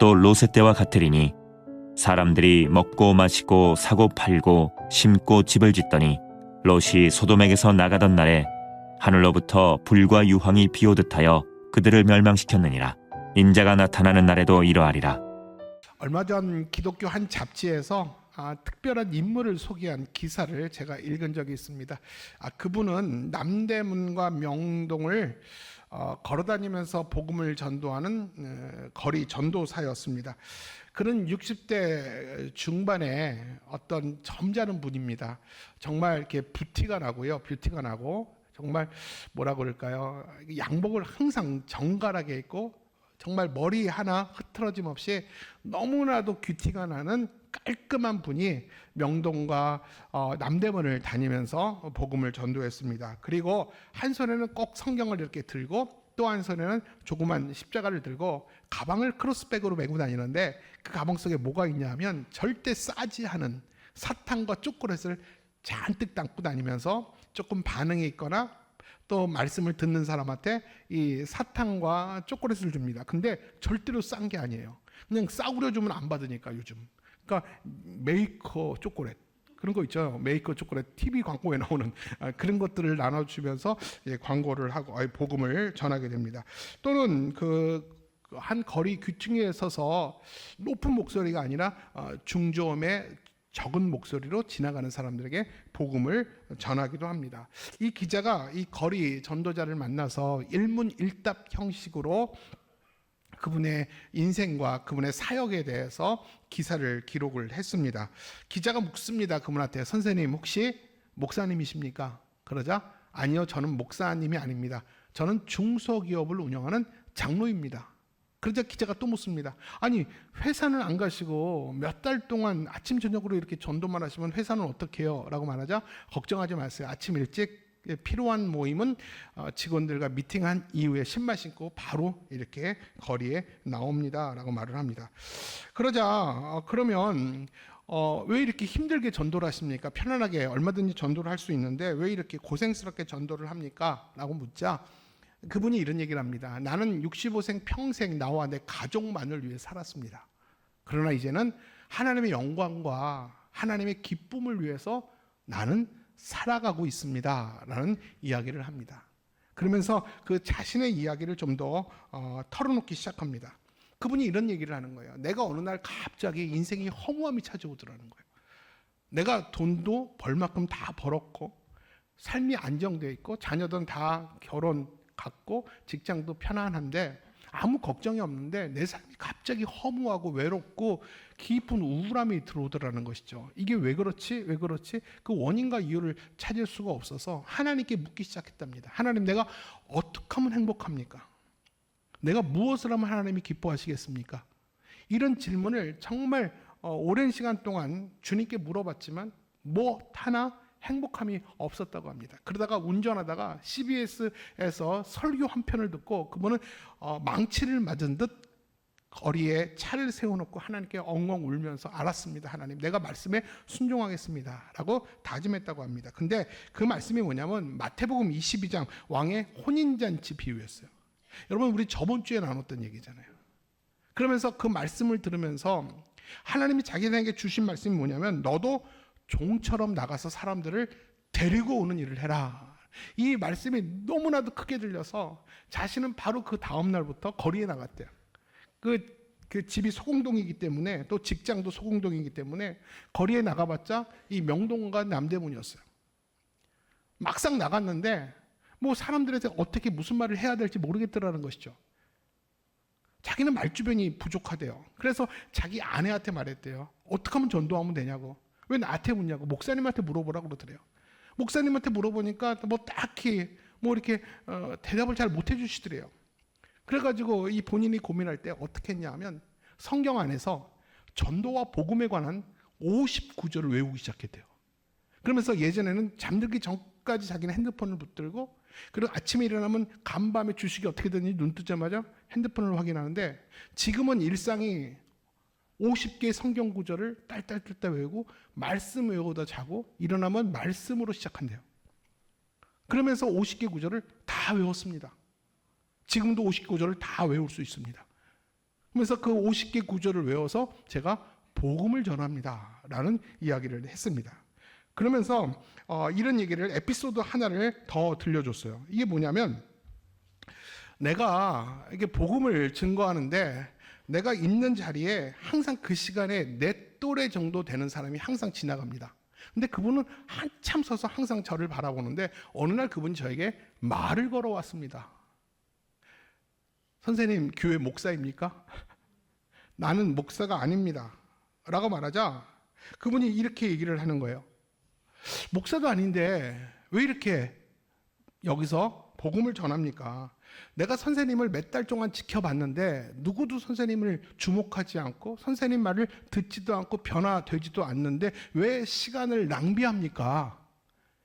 또 롯의 때와 같으리니 사람들이 먹고 마시고 사고 팔고 심고 집을 짓더니 롯이 소돔에게서 나가던 날에 하늘로부터 불과 유황이 비오듯 하여 그들을 멸망시켰느니라. 인자가 나타나는 날에도 이러하리라. 얼마 전 기독교 한 잡지에서 특별한 인물을 소개한 기사를 제가 읽은 적이 있습니다. 그분은 남대문과 명동을 걸어다니면서 복음을 전도하는 거리 전도사였습니다. 그는 60대 중반에 어떤 점잖은 분입니다. 정말 이렇게 뷰티가 나고 정말 뭐라 그럴까요? 양복을 항상 정갈하게 입고 정말 머리 하나 흐트러짐 없이 너무나도 뷰티가 나는 깔끔한 분이 명동과 남대문을 다니면서 복음을 전도했습니다. 그리고 한 손에는 꼭 성경을 이렇게 들고 또 한 손에는 조그만 십자가를 들고 가방을 크로스백으로 메고 다니는데 그 가방 속에 뭐가 있냐 하면 절대 싸지 않은 사탕과 초콜릿을 잔뜩 담고 다니면서 조금 반응이 있거나 또 말씀을 듣는 사람한테 이 사탕과 초콜릿을 줍니다. 근데 절대로 싼 게 아니에요. 그냥 싸구려 주면 안 받으니까 요즘. 그러니까 메이커 초콜릿 그런 거 있죠. 메이커 초콜릿 TV 광고에 나오는 그런 것들을 나눠주면서 광고를 하고 복음을 전하게 됩니다. 또는 한 거리 귀퉁이에 서서 높은 목소리가 아니라 중저음의 적은 목소리로 지나가는 사람들에게 복음을 전하기도 합니다. 이 기자가 이 거리 전도자를 만나서 일문일답 형식으로 그분의 인생과 그분의 사역에 대해서 기사를 기록을 했습니다. 기자가 묻습니다. 그분한테 선생님 혹시 목사님이십니까? 그러자 아니요 저는 목사님이 아닙니다. 저는 중소기업을 운영하는 장로입니다. 그러자 기자가 또 묻습니다. 아니 회사는 안 가시고 몇 달 동안 아침 저녁으로 이렇게 전도만 하시면 회사는 어떻게 해요? 라고 말하자 걱정하지 마세요. 아침 일찍 필요한 모임은 직원들과 미팅한 이후에 신발 신고 바로 이렇게 거리에 나옵니다 라고 말을 합니다. 그러자 그러면 왜 이렇게 힘들게 전도를 하십니까? 편안하게 얼마든지 전도를 할 수 있는데 왜 이렇게 고생스럽게 전도를 합니까? 라고 묻자 그분이 이런 얘기를 합니다. 나는 65생 평생 나와 내 가족만을 위해 살았습니다. 그러나 이제는 하나님의 영광과 하나님의 기쁨을 위해서 나는 살아가고 있습니다 라는 이야기를 합니다. 그러면서 그 자신의 이야기를 좀 더 털어놓기 시작합니다. 그분이 이런 얘기를 하는 거예요. 내가 어느 날 갑자기 인생이 허무함이 찾아오더라는 거예요. 내가 돈도 벌 만큼 다 벌었고 삶이 안정되어 있고 자녀들은 다 결혼 갖고 직장도 편안한데 아무 걱정이 없는데 내 삶이 갑자기 허무하고 외롭고 깊은 우울함이 들어오더라는 것이죠. 이게 왜 그렇지? 그 원인과 이유를 찾을 수가 없어서 하나님께 묻기 시작했답니다. 하나님 내가 어떻게 하면 행복합니까? 내가 무엇을 하면 하나님이 기뻐하시겠습니까? 이런 질문을 정말 오랜 시간 동안 주님께 물어봤지만 뭐 하나 행복함이 없었다고 합니다. 그러다가 운전하다가 CBS에서 설교 한 편을 듣고 그분은 망치를 맞은 듯 거리에 차를 세워놓고 하나님께 엉엉 울면서 알았습니다. 하나님 내가 말씀에 순종하겠습니다 라고 다짐했다고 합니다. 근데 그 말씀이 뭐냐면 마태복음 22장 왕의 혼인잔치 비유였어요. 여러분 우리 저번 주에 나눴던 얘기잖아요. 그러면서 그 말씀을 들으면서 하나님이 자기에게 주신 말씀이 뭐냐면 너도 종처럼 나가서 사람들을 데리고 오는 일을 해라. 이 말씀이 너무나도 크게 들려서 자신은 바로 그 다음 날부터 거리에 나갔대요. 그 집이 소공동이기 때문에 또 직장도 소공동이기 때문에 거리에 나가봤자 이 명동과 남대문이었어요. 막상 나갔는데 뭐 사람들한테 어떻게 무슨 말을 해야 될지 모르겠더라는 것이죠. 자기는 말주변이 부족하대요. 그래서 자기 아내한테 말했대요. 어떻게 하면 전도하면 되냐고. 왜 나한테 묻냐고. 목사님한테 물어보라고 그러더래요. 목사님한테 물어보니까 뭐 딱히 뭐 이렇게 대답을 잘 못 해주시더래요. 그래가지고 이 본인이 고민할 때 어떻게 했냐 하면 성경 안에서 전도와 복음에 관한 59절을 외우기 시작했대요. 그러면서 예전에는 잠들기 전까지 자기는 핸드폰을 붙들고 그리고 아침에 일어나면 간밤에 주식이 어떻게 되는지 눈 뜨자마자 핸드폰을 확인하는데 지금은 일상이 50개의 성경 구절을 딸딸딸딸 외우고 말씀 외우다 자고 일어나면 말씀으로 시작한대요. 그러면서 50개 구절을 다 외웠습니다. 지금도 50개 구절을 다 외울 수 있습니다. 그래서 그 50개 구절을 외워서 제가 복음을 전합니다 라는 이야기를 했습니다. 그러면서 이런 얘기를, 에피소드 하나를 더 들려줬어요. 이게 뭐냐면, 내가 이게 복음을 증거하는데 내가 있는 자리에 항상 그 시간에 내 또래 정도 되는 사람이 항상 지나갑니다. 근데 그분은 한참 서서 항상 저를 바라보는데 어느 날 그분이 저에게 말을 걸어왔습니다. 선생님, 교회 목사입니까? 나는 목사가 아닙니다 라고 말하자 그분이 이렇게 얘기를 하는 거예요. 목사도 아닌데 왜 이렇게 여기서 복음을 전합니까? 내가 선생님을 몇 달 동안 지켜봤는데 누구도 선생님을 주목하지 않고 선생님 말을 듣지도 않고 변화되지도 않는데 왜 시간을 낭비합니까?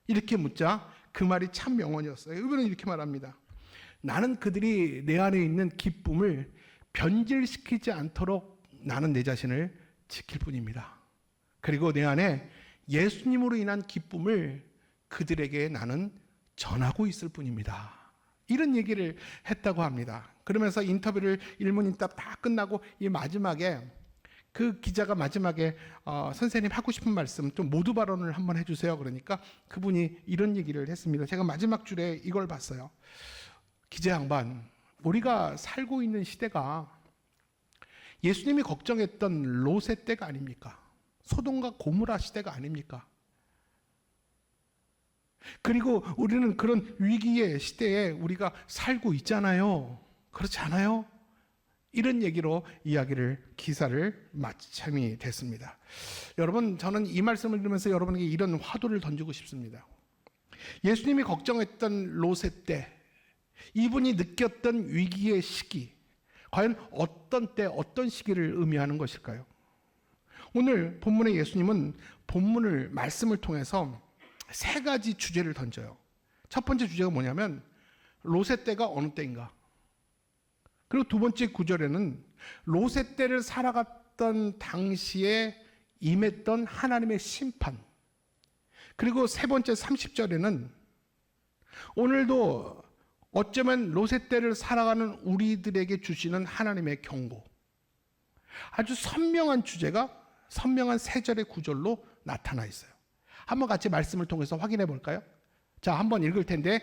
이렇게 묻자 그 말이 참 명언이었어요. 이분은 이렇게 말합니다. 나는 그들이 내 안에 있는 기쁨을 변질시키지 않도록 나는 내 자신을 지킬 뿐입니다. 그리고 내 안에 예수님으로 인한 기쁨을 그들에게 나는 전하고 있을 뿐입니다. 이런 얘기를 했다고 합니다. 그러면서 인터뷰를 일문일답 다 끝나고 이 마지막에 그 기자가 마지막에 선생님 하고 싶은 말씀 좀 모두 발언을 한번 해주세요. 그러니까 그분이 이런 얘기를 했습니다. 제가 마지막 줄에 이걸 봤어요. 기자 양반, 우리가 살고 있는 시대가 예수님이 걱정했던 롯의 때가 아닙니까? 소돔과 고모라 시대가 아닙니까? 그리고 우리는 그런 위기의 시대에 우리가 살고 있잖아요. 그렇지 않아요? 이런 얘기로 기사를 마침이 됐습니다. 여러분, 저는 이 말씀을 들으면서 여러분에게 이런 화두를 던지고 싶습니다. 예수님이 걱정했던 롯의 때, 이분이 느꼈던 위기의 시기, 과연 어떤 때, 어떤 시기를 의미하는 것일까요? 오늘 본문의 예수님은 말씀을 통해서 세 가지 주제를 던져요. 첫 번째 주제가 뭐냐면 롯의 때가 어느 때인가. 그리고 두 번째 구절에는 롯의 때를 살아갔던 당시에 임했던 하나님의 심판. 그리고 세 번째 30절에는 오늘도 어쩌면 롯의 때를 살아가는 우리들에게 주시는 하나님의 경고. 아주 선명한 주제가 선명한 세 절의 구절로 나타나 있어요. 한번 같이 말씀을 통해서 확인해 볼까요? 자, 한번 읽을 텐데,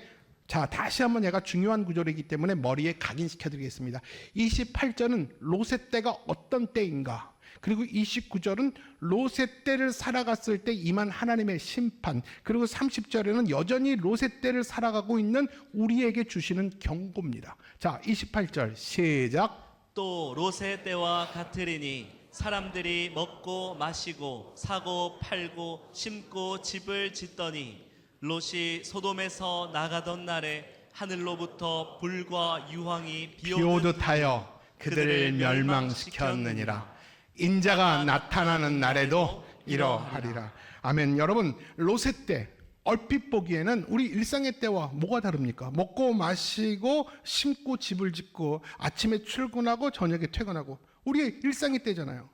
자, 다시 한번 얘가 중요한 구절이기 때문에 머리에 각인시켜 드리겠습니다. 28절은 롯의 때가 어떤 때인가? 그리고 29절은 롯의 때를 살아갔을 때 임한 하나님의 심판. 그리고 30절에는 여전히 롯의 때를 살아가고 있는 우리에게 주시는 경고입니다. 자, 28절 시작. 또 롯의 때와 같으리니 사람들이 먹고 마시고 사고 팔고 심고 집을 짓더니 롯이 소돔에서 나가던 날에 하늘로부터 불과 유황이 비오듯 하여 그들을 멸망시켰느니라. 인자가 나타나는 날에도 이러하리라. 아멘. 여러분, 롯의 때 얼핏 보기에는 우리 일상의 때와 뭐가 다릅니까? 먹고 마시고 심고 집을 짓고 아침에 출근하고 저녁에 퇴근하고 우리의 일상의 때잖아요.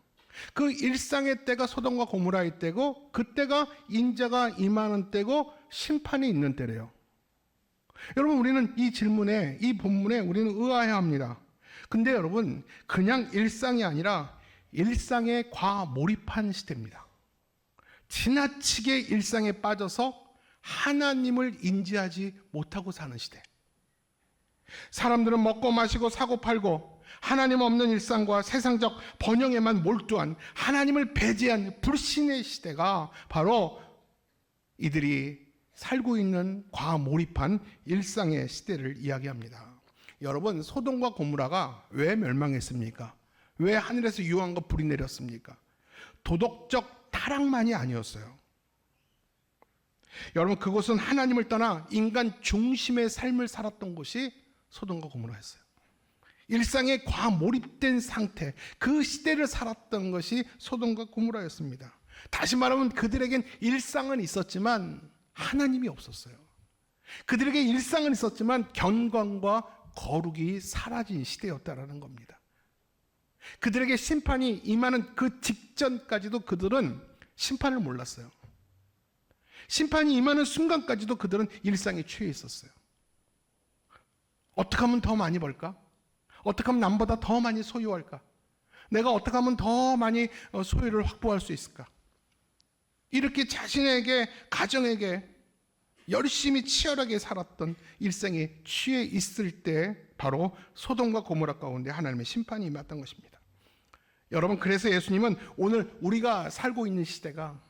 그 일상의 때가 소돔과 고모라의 때고 그때가 인자가 임하는 때고 심판이 있는 때래요. 여러분, 우리는 이 질문에, 이 본문에 우리는 의아해 합니다. 근데 여러분, 그냥 일상이 아니라 일상에 과몰입한 시대입니다. 지나치게 일상에 빠져서 하나님을 인지하지 못하고 사는 시대. 사람들은 먹고 마시고 사고 팔고 하나님 없는 일상과 세상적 번영에만 몰두한 하나님을 배제한 불신의 시대가 바로 이들이 살고 있는 과몰입한 일상의 시대를 이야기합니다. 여러분, 소돔과 고모라가 왜 멸망했습니까? 왜 하늘에서 유황과 불이 내렸습니까? 도덕적 타락만이 아니었어요. 여러분, 그곳은 하나님을 떠나 인간 중심의 삶을 살았던 곳이 소돔과 고모라였어요. 일상에 과몰입된 상태, 그 시대를 살았던 것이 소돔과 고모라였습니다. 다시 말하면 그들에겐 일상은 있었지만 하나님이 없었어요. 그들에게 일상은 있었지만 경건과 거룩이 사라진 시대였다라는 겁니다. 그들에게 심판이 임하는 그 직전까지도 그들은 심판을 몰랐어요. 심판이 임하는 순간까지도 그들은 일상에 취해 있었어요. 어떻게 하면 더 많이 벌까? 어떻게 하면 남보다 더 많이 소유할까? 내가 어떻게 하면 더 많이 소유를 확보할 수 있을까? 이렇게 자신에게, 가정에게 열심히 치열하게 살았던 일생에 취해 있을 때 바로 소돔과 고모라 가운데 하나님의 심판이 임했던 것입니다. 여러분, 그래서 예수님은 오늘 우리가 살고 있는 시대가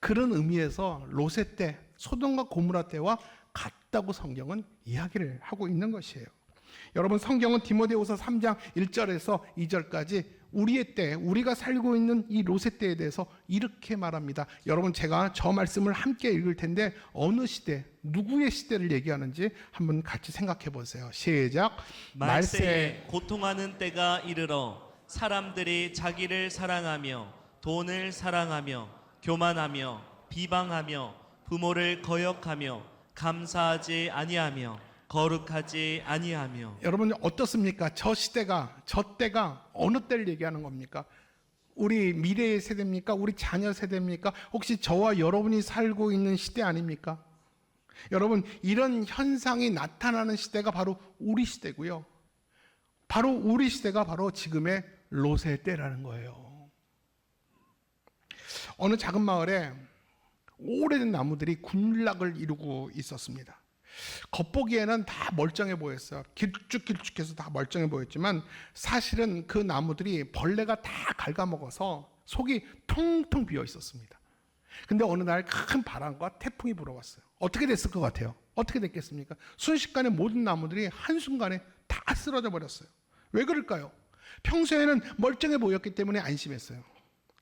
그런 의미에서 롯의 때, 소돔과 고모라 때와 같다고 성경은 이야기를 하고 있는 것이에요. 여러분, 성경은 디모데후서 3장 1절에서 2절까지 우리의 때, 우리가 살고 있는 이 롯의 때에 대해서 이렇게 말합니다. 여러분, 제가 저 말씀을 함께 읽을 텐데 어느 시대, 누구의 시대를 얘기하는지 한번 같이 생각해 보세요. 시작. 말세에 고통하는 때가 이르러 사람들이 자기를 사랑하며 돈을 사랑하며 교만하며 비방하며 부모를 거역하며 감사하지 아니하며 거룩하지 아니하며. 여러분, 어떻습니까? 저 시대가, 저 때가 어느 때를 얘기하는 겁니까? 우리 미래의 세대입니까? 우리 자녀 세대입니까? 혹시 저와 여러분이 살고 있는 시대 아닙니까? 여러분, 이런 현상이 나타나는 시대가 바로 우리 시대고요. 바로 우리 시대가 바로 지금의 롯의 때라는 거예요. 어느 작은 마을에 오래된 나무들이 군락을 이루고 있었습니다. 겉보기에는 다 멀쩡해 보였어요. 길쭉길쭉해서 다 멀쩡해 보였지만 사실은 그 나무들이 벌레가 다 갉아먹어서 속이 텅텅 비어 있었습니다. 근데 어느 날 큰 바람과 태풍이 불어왔어요. 어떻게 됐을 것 같아요? 어떻게 됐겠습니까? 순식간에 모든 나무들이 한순간에 다 쓰러져 버렸어요. 왜 그럴까요? 평소에는 멀쩡해 보였기 때문에 안심했어요.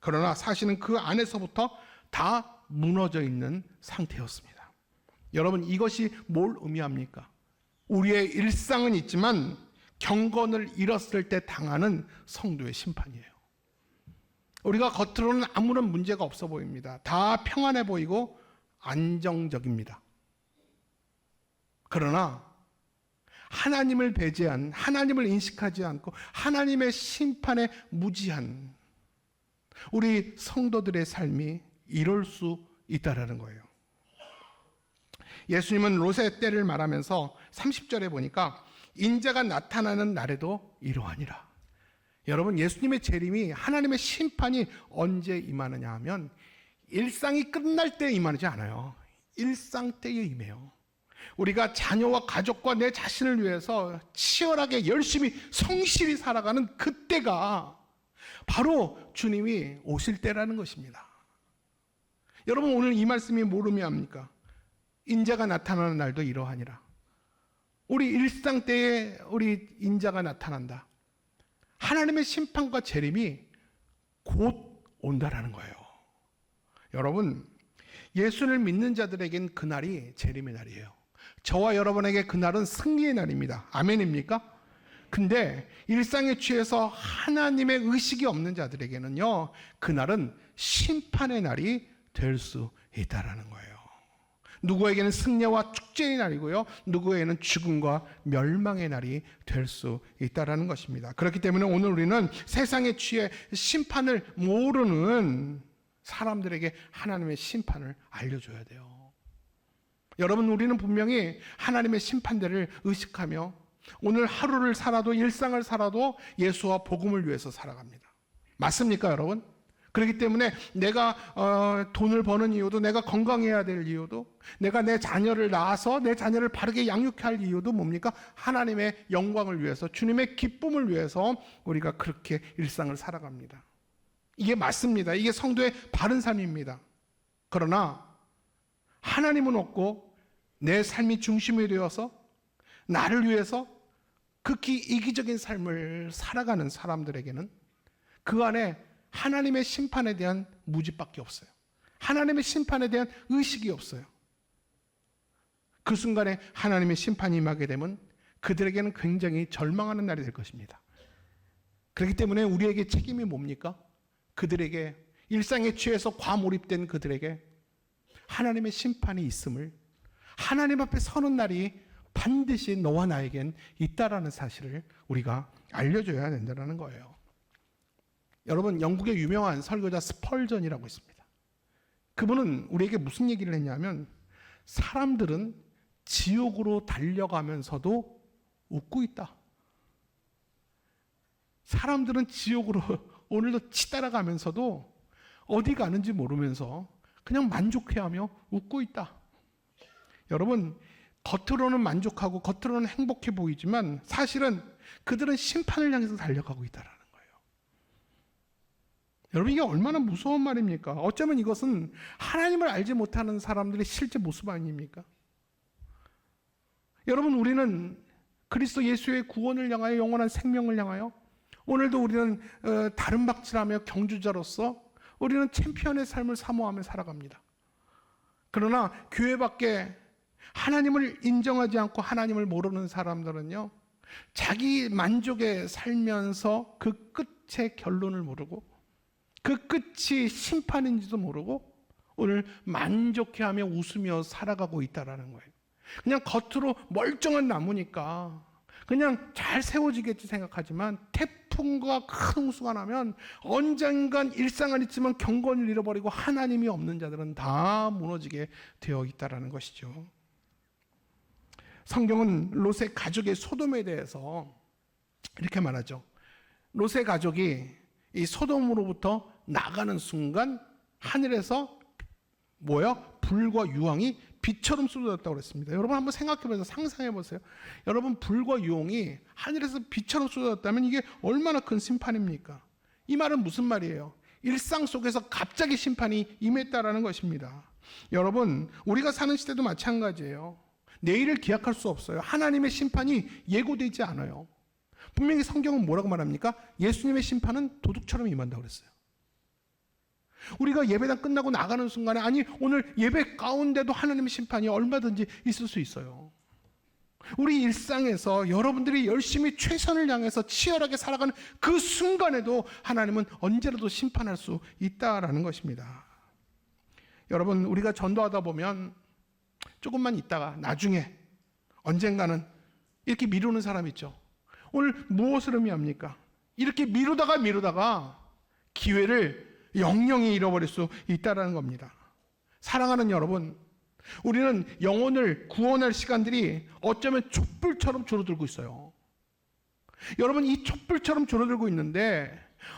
그러나 사실은 그 안에서부터 다 무너져 있는 상태였습니다. 여러분, 이것이 뭘 의미합니까? 우리의 일상은 있지만 경건을 잃었을 때 당하는 성도의 심판이에요. 우리가 겉으로는 아무런 문제가 없어 보입니다. 다 평안해 보이고 안정적입니다. 그러나 하나님을 배제한, 하나님을 인식하지 않고 하나님의 심판에 무지한 우리 성도들의 삶이 이럴 수 있다라는 거예요. 예수님은 롯의 때를 말하면서 30절에 보니까 인자가 나타나는 날에도 이러하니라. 여러분, 예수님의 재림이, 하나님의 심판이 언제 임하느냐 하면 일상이 끝날 때 임하지 않아요. 일상 때에 임해요. 우리가 자녀와 가족과 내 자신을 위해서 치열하게 열심히 성실히 살아가는 그때가 바로 주님이 오실 때라는 것입니다. 여러분, 오늘 이 말씀이 뭘 의미합니까? 인자가 나타나는 날도 이러하니라. 우리 일상 때에 우리 인자가 나타난다. 하나님의 심판과 재림이 곧 온다라는 거예요. 여러분, 예수를 믿는 자들에겐 그날이 재림의 날이에요. 저와 여러분에게 그날은 승리의 날입니다. 아멘입니까? 근데 일상에 취해서 하나님의 의식이 없는 자들에게는요, 그날은 심판의 날이 될 수 있다라는 거예요. 누구에게는 승리와 축제의 날이고요, 누구에게는 죽음과 멸망의 날이 될 수 있다라는 것입니다. 그렇기 때문에 오늘 우리는 세상에 취해 심판을 모르는 사람들에게 하나님의 심판을 알려줘야 돼요. 여러분, 우리는 분명히 하나님의 심판대를 의식하며 오늘 하루를 살아도, 일상을 살아도 예수와 복음을 위해서 살아갑니다. 맞습니까, 여러분? 그렇기 때문에 내가 돈을 버는 이유도, 내가 건강해야 될 이유도, 내가 내 자녀를 낳아서 내 자녀를 바르게 양육해야 할 이유도 뭡니까? 하나님의 영광을 위해서, 주님의 기쁨을 위해서 우리가 그렇게 일상을 살아갑니다. 이게 맞습니다. 이게 성도의 바른 삶입니다. 그러나 하나님은 없고 내 삶이 중심이 되어서 나를 위해서 극히 이기적인 삶을 살아가는 사람들에게는 그 안에 하나님의 심판에 대한 무지밖에 없어요. 하나님의 심판에 대한 의식이 없어요. 그 순간에 하나님의 심판이 임하게 되면 그들에게는 굉장히 절망하는 날이 될 것입니다. 그렇기 때문에 우리에게 책임이 뭡니까? 그들에게, 일상에 취해서 과몰입된 그들에게 하나님의 심판이 있음을, 하나님 앞에 서는 날이 반드시 너와 나에겐 있다라는 사실을 우리가 알려줘야 된다는 거예요. 여러분, 영국의 유명한 설교자 스펄전이라고 있습니다. 그분은 우리에게 무슨 얘기를 했냐면, 사람들은 지옥으로 달려가면서도 웃고 있다. 사람들은 지옥으로 오늘도 치따라가면서도 어디 가는지 모르면서 그냥 만족해하며 웃고 있다. 여러분, 겉으로는 만족하고 겉으로는 행복해 보이지만 사실은 그들은 심판을 향해서 달려가고 있다라는 거예요. 여러분, 이게 얼마나 무서운 말입니까? 어쩌면 이것은 하나님을 알지 못하는 사람들의 실제 모습 아닙니까? 여러분, 우리는 그리스도 예수의 구원을 향하여 영원한 생명을 향하여 오늘도 우리는 다른 박질하며 경주자로서 우리는 챔피언의 삶을 사모하며 살아갑니다. 그러나 교회 밖에 하나님을 인정하지 않고 하나님을 모르는 사람들은요, 자기 만족에 살면서 그 끝의 결론을 모르고 그 끝이 심판인지도 모르고 오늘 만족해하며 웃으며 살아가고 있다라는 거예요. 그냥 겉으로 멀쩡한 나무니까 그냥 잘 세워지겠지 생각하지만 태풍과 큰 홍수가 나면 언젠간 일상은 있지만 경건을 잃어버리고 하나님이 없는 자들은 다 무너지게 되어 있다라는 것이죠. 성경은 롯의 가족의 소돔에 대해서 이렇게 말하죠. 롯의 가족이 이 소돔으로부터 나가는 순간 하늘에서 불과 유황이 빛처럼 쏟아졌다고 그랬습니다. 여러분 한번 생각해 보세요. 상상해 보세요. 여러분, 불과 유황이 하늘에서 빛처럼 쏟아졌다면 이게 얼마나 큰 심판입니까? 이 말은 무슨 말이에요? 일상 속에서 갑자기 심판이 임했다라는 것입니다. 여러분, 우리가 사는 시대도 마찬가지예요. 내일을 기약할 수 없어요. 하나님의 심판이 예고되지 않아요. 분명히 성경은 뭐라고 말합니까? 예수님의 심판은 도둑처럼 임한다고 그랬어요. 우리가 예배당 끝나고 나가는 순간에 아니 오늘 예배 가운데도 하나님의 심판이 얼마든지 있을 수 있어요. 우리 일상에서 여러분들이 열심히 최선을 향해서 치열하게 살아가는 그 순간에도 하나님은 언제라도 심판할 수 있다라는 것입니다. 여러분, 우리가 전도하다 보면 조금만 있다가 나중에 언젠가는 이렇게 미루는 사람 있죠. 오늘 무엇을 의미합니까? 이렇게 미루다가 기회를 영영히 잃어버릴 수 있다는 겁니다. 사랑하는 여러분, 우리는 영혼을 구원할 시간들이 어쩌면 촛불처럼 줄어들고 있어요. 여러분, 이 촛불처럼 줄어들고 있는데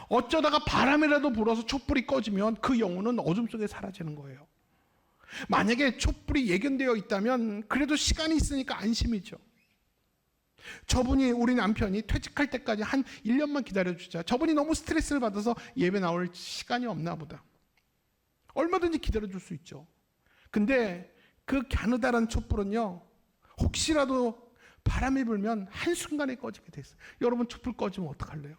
어쩌다가 바람이라도 불어서 촛불이 꺼지면 그 영혼은 어둠 속에 사라지는 거예요. 만약에 촛불이 예견되어 있다면 그래도 시간이 있으니까 안심이죠. 우리 남편이 퇴직할 때까지 한 1년만 기다려주자. 저분이 너무 스트레스를 받아서 예배 나올 시간이 없나 보다. 얼마든지 기다려줄 수 있죠. 근데 그 갸느다란 촛불은요, 혹시라도 바람이 불면 한순간에 꺼지게 돼 있어요. 여러분, 촛불 꺼지면 어떡할래요?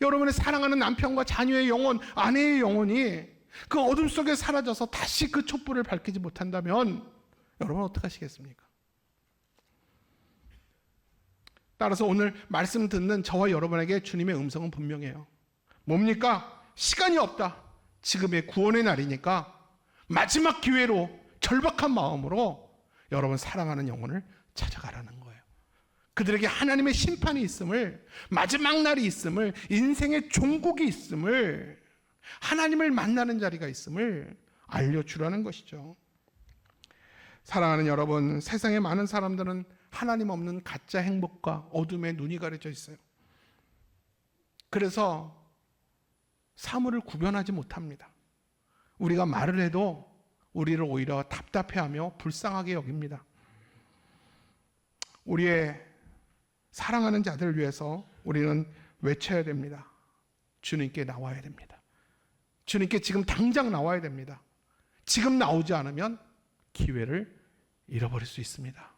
여러분의 사랑하는 남편과 자녀의 영혼, 아내의 영혼이 그 어둠 속에 사라져서 다시 그 촛불을 밝히지 못한다면 여러분 어떡하시겠습니까? 따라서 오늘 말씀 듣는 저와 여러분에게 주님의 음성은 분명해요. 뭡니까? 시간이 없다. 지금의 구원의 날이니까 마지막 기회로 절박한 마음으로 여러분 사랑하는 영혼을 찾아가라는 거예요. 그들에게 하나님의 심판이 있음을, 마지막 날이 있음을, 인생의 종국이 있음을, 하나님을 만나는 자리가 있음을 알려주라는 것이죠. 사랑하는 여러분, 세상에 많은 사람들은 하나님 없는 가짜 행복과 어둠에 눈이 가려져 있어요. 그래서 사물을 구별하지 못합니다. 우리가 말을 해도 우리를 오히려 답답해하며 불쌍하게 여깁니다. 우리의 사랑하는 자들을 위해서 우리는 외쳐야 됩니다. 주님께 나와야 됩니다. 주님께 지금 당장 나와야 됩니다. 지금 나오지 않으면 기회를 잃어버릴 수 있습니다.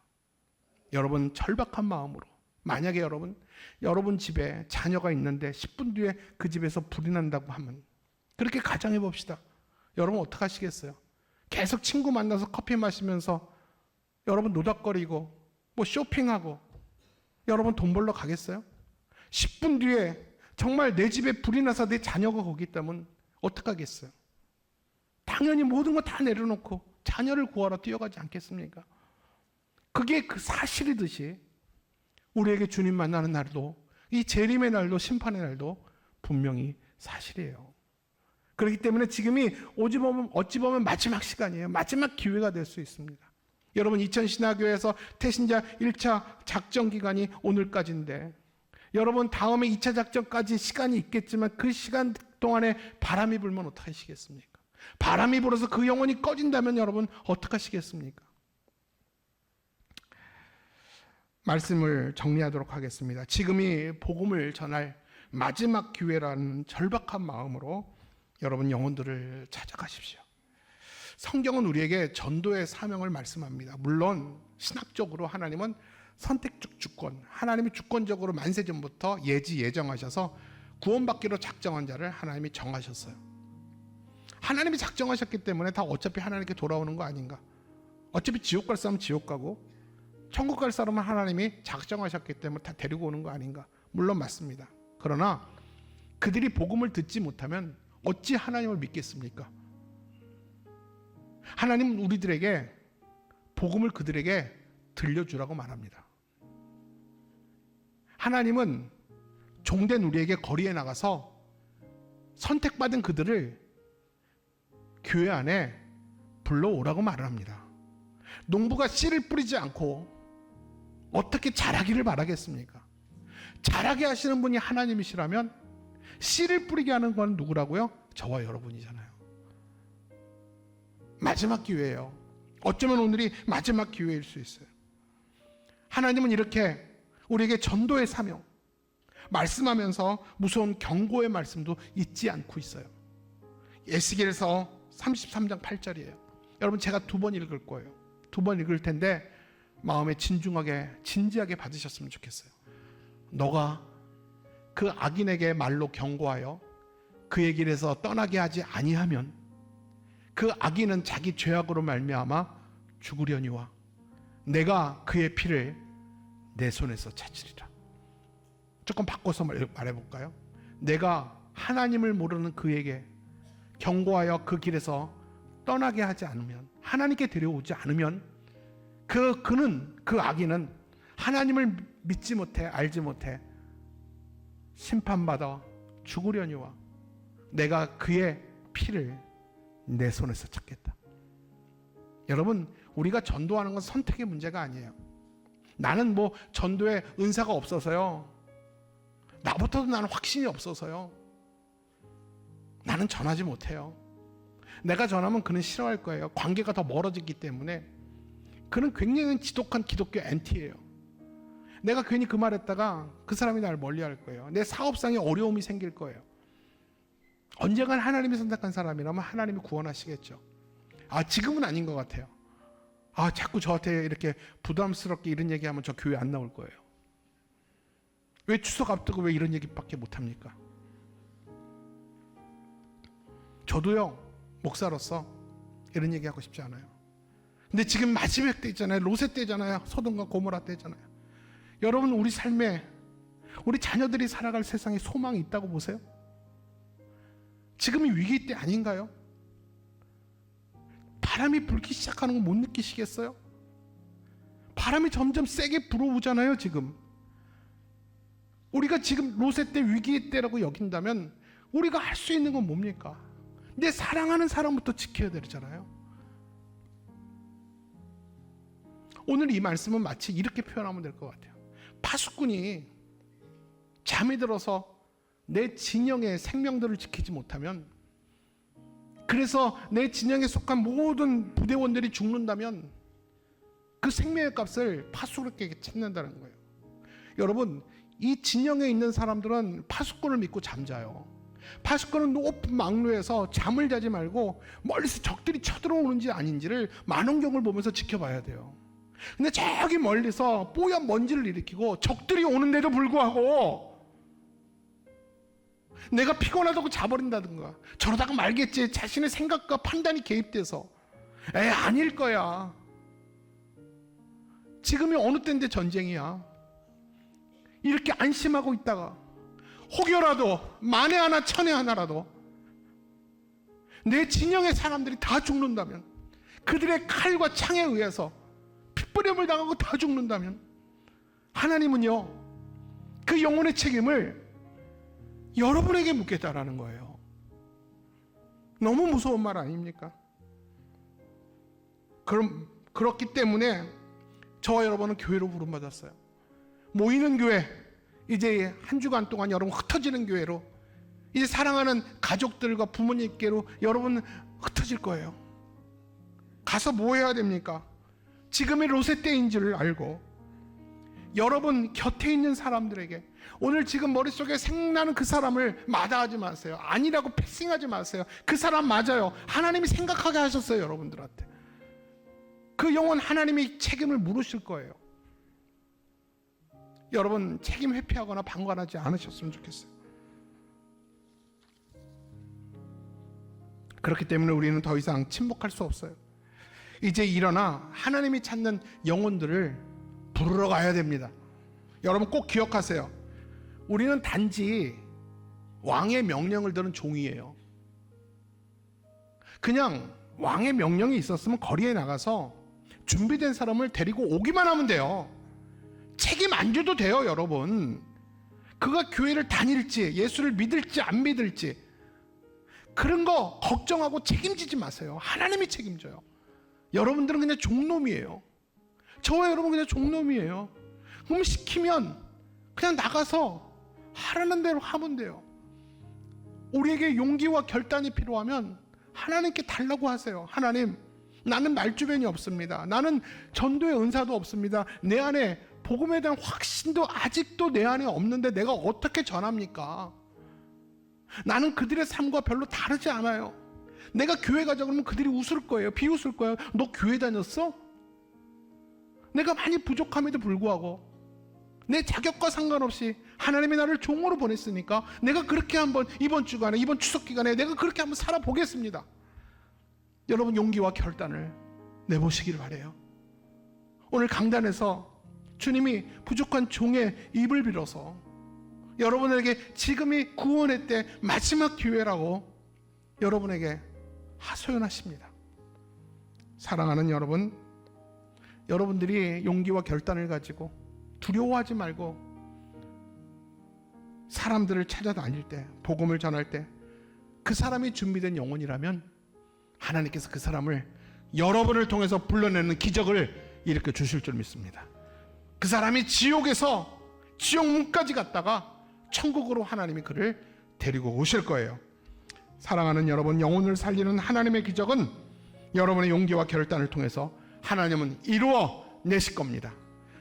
여러분, 절박한 마음으로, 만약에 여러분 집에 자녀가 있는데 10분 뒤에 그 집에서 불이 난다고 하면, 그렇게 가정해 봅시다. 여러분 어떡하시겠어요? 계속 친구 만나서 커피 마시면서 여러분 노닥거리고 쇼핑하고 여러분 돈 벌러 가겠어요? 10분 뒤에 정말 내 집에 불이 나서 내 자녀가 거기 있다면 어떡하겠어요? 당연히 모든 거 다 내려놓고 자녀를 구하러 뛰어가지 않겠습니까? 그게 그 사실이듯이 우리에게 주님 만나는 날도, 이 재림의 날도, 심판의 날도 분명히 사실이에요. 그렇기 때문에 지금이 어찌 보면 마지막 시간이에요. 마지막 기회가 될 수 있습니다. 여러분, 이천신화교회에서 태신자 1차 작전 기간이 오늘까지인데 여러분 다음에 2차 작전까지 시간이 있겠지만 그 시간 동안에 바람이 불면 어떡하시겠습니까? 바람이 불어서 그 영혼이 꺼진다면 여러분 어떡하시겠습니까? 말씀을 정리하도록 하겠습니다. 지금이 복음을 전할 마지막 기회라는 절박한 마음으로 여러분 영혼들을 찾아가십시오. 성경은 우리에게 전도의 사명을 말씀합니다. 물론 신학적으로 하나님은 선택적 주권, 하나님이 주권적으로 만세전부터 예정하셔서 구원받기로 작정한 자를 하나님이 정하셨어요. 하나님이 작정하셨기 때문에 다 어차피 하나님께 돌아오는 거 아닌가? 어차피 지옥 갈 사람은 지옥 가고 천국 갈 사람은 하나님이 작정하셨기 때문에 다 데리고 오는 거 아닌가? 물론 맞습니다. 그러나 그들이 복음을 듣지 못하면 어찌 하나님을 믿겠습니까? 하나님은 우리들에게 복음을 그들에게 들려주라고 말합니다. 하나님은 종된 우리에게 거리에 나가서 선택받은 그들을 교회 안에 불러오라고 말을 합니다. 농부가 씨를 뿌리지 않고 어떻게 자라기를 바라겠습니까? 자라게 하시는 분이 하나님이시라면 씨를 뿌리게 하는 건 누구라고요? 저와 여러분이잖아요. 마지막 기회예요. 어쩌면 오늘이 마지막 기회일 수 있어요. 하나님은 이렇게 우리에게 전도의 사명 말씀하면서 무서운 경고의 말씀도 잊지 않고 있어요. 에스겔서 33장 8절이에요. 여러분 제가 2번 읽을 거예요. 2번 읽을 텐데 마음에 진지하게 받으셨으면 좋겠어요. 너가 그 악인에게 말로 경고하여 그의 길에서 떠나게 하지 아니하면 그 악인은 자기 죄악으로 말미암아 죽으려니와 내가 그의 피를 내 손에서 찾으리라. 조금 바꿔서 말해볼까요? 내가 하나님을 모르는 그에게 경고하여 그 길에서 떠나게 하지 않으면, 하나님께 데려오지 않으면 그 악인은 하나님을 믿지 못해 알지 못해 심판받아 죽으려니와 내가 그의 피를 내 손에서 찾겠다. 여러분 우리가 전도하는 건 선택의 문제가 아니에요. 나는 뭐 전도에 은사가 없어서요, 나부터도 나는 확신이 없어서요, 나는 전하지 못해요. 내가 전하면 그는 싫어할 거예요. 관계가 더 멀어지기 때문에. 그는 굉장히 지독한 기독교 앤티예요. 내가 괜히 그 말했다가 그 사람이 나를 멀리할 거예요. 내 사업상에 어려움이 생길 거예요. 언젠간 하나님이 선택한 사람이라면 하나님이 구원하시겠죠. 지금은 아닌 것 같아요. 자꾸 저한테 이렇게 부담스럽게 이런 얘기하면 저 교회 안 나올 거예요. 왜 추석 앞두고 왜 이런 얘기밖에 못합니까? 저도요 목사로서 이런 얘기하고 싶지 않아요. 근데 지금 마지막 때 있잖아요. 롯의 때잖아요. 소돔과 고모라 때잖아요. 여러분 우리 삶에 우리 자녀들이 살아갈 세상에 소망이 있다고 보세요? 지금이 위기 때 아닌가요? 바람이 불기 시작하는 거 못 느끼시겠어요? 바람이 점점 세게 불어오잖아요. 지금 우리가 지금 롯의 때 위기의 때라고 여긴다면 우리가 할 수 있는 건 뭡니까? 내 사랑하는 사람부터 지켜야 되잖아요. 오늘 이 말씀은 마치 이렇게 표현하면 될 것 같아요. 파수꾼이 잠이 들어서 내 진영의 생명들을 지키지 못하면, 그래서 내 진영에 속한 모든 부대원들이 죽는다면 그 생명의 값을 파수꾼에게 찾는다는 거예요. 여러분 이 진영에 있는 사람들은 파수꾼을 믿고 잠자요. 파수꾼은 높은 망루에서 잠을 자지 말고 멀리서 적들이 쳐들어오는지 아닌지를 만원경을 보면서 지켜봐야 돼요. 근데 저기 멀리서 뽀얀 먼지를 일으키고 적들이 오는데도 불구하고 내가 피곤하다고 자버린다든가 저러다가 말겠지 자신의 생각과 판단이 개입돼서 아닐 거야. 지금이 어느 때인데 전쟁이야. 이렇게 안심하고 있다가 혹여라도 만에 하나 천에 하나라도 내 진영의 사람들이 다 죽는다면, 그들의 칼과 창에 의해서 핏부림을 당하고 다 죽는다면 하나님은요 그 영혼의 책임을 여러분에게 묻겠다라는 거예요. 너무 무서운 말 아닙니까? 그렇기 때문에 저와 여러분은 교회로 부름받았어요. 모이는 교회, 이제 한 주간 동안 여러분 흩어지는 교회로, 이제 사랑하는 가족들과 부모님께로 여러분 흩어질 거예요. 가서 뭐 해야 됩니까? 지금이 롯의 때인 줄 알고 여러분 곁에 있는 사람들에게, 오늘 지금 머릿속에 생각나는 그 사람을 마다하지 마세요. 아니라고 패싱하지 마세요. 그 사람 맞아요. 하나님이 생각하게 하셨어요. 여러분들한테 그 영혼 하나님이 책임을 물으실 거예요. 여러분 책임 회피하거나 방관하지 않으셨으면 좋겠어요. 그렇기 때문에 우리는 더 이상 침묵할 수 없어요. 이제 일어나 하나님이 찾는 영혼들을 부르러 가야 됩니다. 여러분 꼭 기억하세요. 우리는 단지 왕의 명령을 들은 종이에요. 그냥 왕의 명령이 있었으면 거리에 나가서 준비된 사람을 데리고 오기만 하면 돼요. 책임 안 져도 돼요. 여러분, 그가 교회를 다닐지 예수를 믿을지 안 믿을지 그런 거 걱정하고 책임지지 마세요. 하나님이 책임져요. 여러분들은 그냥 종놈이에요. 저와 여러분 그냥 종놈이에요. 그럼 시키면 그냥 나가서 하라는 대로 하면 돼요. 우리에게 용기와 결단이 필요하면 하나님께 달라고 하세요. 하나님, 나는 말주변이 없습니다. 나는 전도의 은사도 없습니다. 내 안에 복음에 대한 확신도 아직도 내 안에 없는데 내가 어떻게 전합니까? 나는 그들의 삶과 별로 다르지 않아요. 내가 교회 가자 그러면 그들이 웃을 거예요. 비웃을 거예요. 너 교회 다녔어? 내가 많이 부족함에도 불구하고 내 자격과 상관없이 하나님이 나를 종으로 보냈으니까 내가 그렇게 한번 이번 주간에, 이번 추석 기간에 내가 그렇게 한번 살아보겠습니다. 여러분 용기와 결단을 내보시기를 바라요. 오늘 강단에서 주님이 부족한 종의 입을 빌어서 여러분에게 지금이 구원의 때 마지막 기회라고 여러분에게 하소연하십니다. 사랑하는 여러분, 여러분들이 용기와 결단을 가지고 두려워하지 말고 사람들을 찾아다닐 때, 복음을 전할 때 그 사람이 준비된 영혼이라면 하나님께서 그 사람을 여러분을 통해서 불러내는 기적을 일으켜 주실 줄 믿습니다. 그 사람이 지옥에서 지옥 문까지 갔다가 천국으로 하나님이 그를 데리고 오실 거예요. 사랑하는 여러분, 영혼을 살리는 하나님의 기적은 여러분의 용기와 결단을 통해서 하나님은 이루어 내실 겁니다.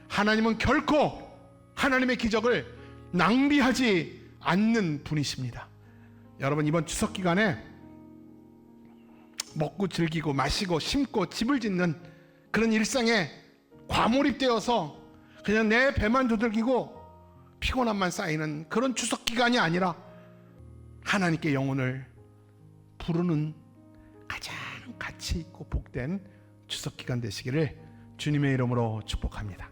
하나님은 결코 하나님의 기적을 낭비하지 않는 분이십니다. 여러분 이번 추석 기간에 먹고 즐기고 마시고 심고 집을 짓는 그런 일상에 과몰입되어서 그냥 내 배만 두들기고 피곤함만 쌓이는 그런 추석 기간이 아니라 하나님께 영혼을 부르는 가장 가치 있고 복된 추석 기간 되시기를 주님의 이름으로 축복합니다.